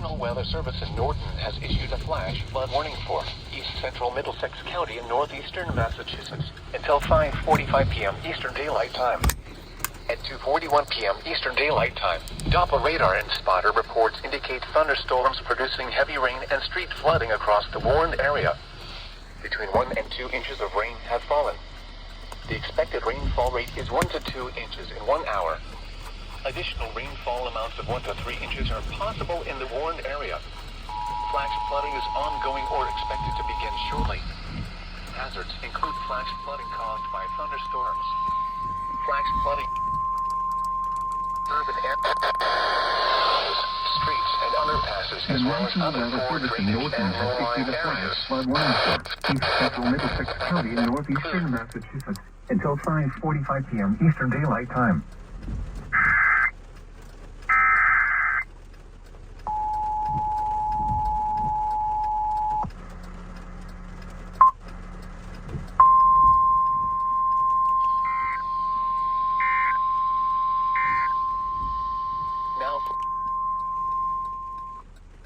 National Weather Service in Norton has issued a flash flood warning for east central Middlesex County in northeastern Massachusetts until 5:45 p.m. Eastern Daylight Time. At 2:41 p.m. Eastern Daylight Time, Doppler radar and spotter reports indicate thunderstorms producing heavy rain and street flooding across the warned area. Between 1 and 2 inches of rain have fallen. The expected rainfall rate is 1 to 2 inches in 1 hour. Additional rainfall amounts of 1 to 3 inches are possible in the warned area. Flash flooding is ongoing or expected to begin shortly. Hazards include flash flooding caused by thunderstorms. Flash flooding urban areas, streets and underpasses, as well as other poor drainage and low-lying areas. Flood warning for east central Middlesex County in northeastern Massachusetts until 5:45 p.m. Eastern Daylight Time.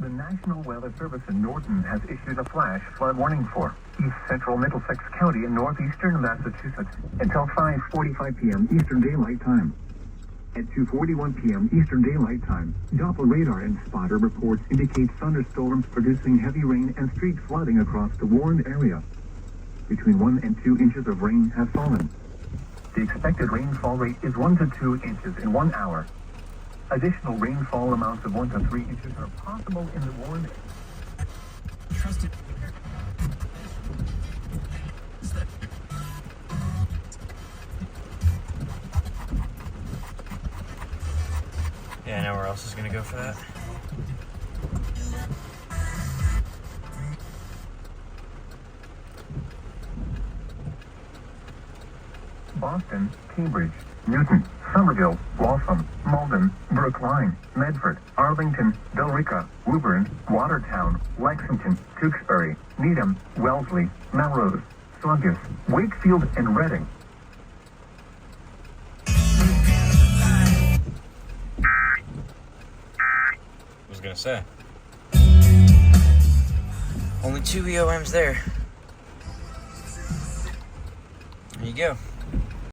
The National Weather Service in Norton has issued a flash flood warning for east central Middlesex County in northeastern Massachusetts until 5:45 p.m. Eastern Daylight Time. At 2:41 p.m. Eastern Daylight Time, Doppler radar and spotter reports indicate thunderstorms producing heavy rain and street flooding across the warned area. Between 1 and 2 inches of rain have fallen. The expected rainfall rate is 1 to 2 inches in 1 hour. Additional rainfall amounts of 1 to 3 inches are possible in the warned area. Trusted. Yeah, I know where else is gonna go for that. Boston, Cambridge, Newton, Somerville, Waltham, Malden, Brookline, Medford, Arlington, Billerica, Woburn, Watertown, Lexington, Tewksbury, Needham, Wellesley, Melrose, Sluggus, Wakefield, and Reading. I was gonna say. Only 2 EOMs there. There you go.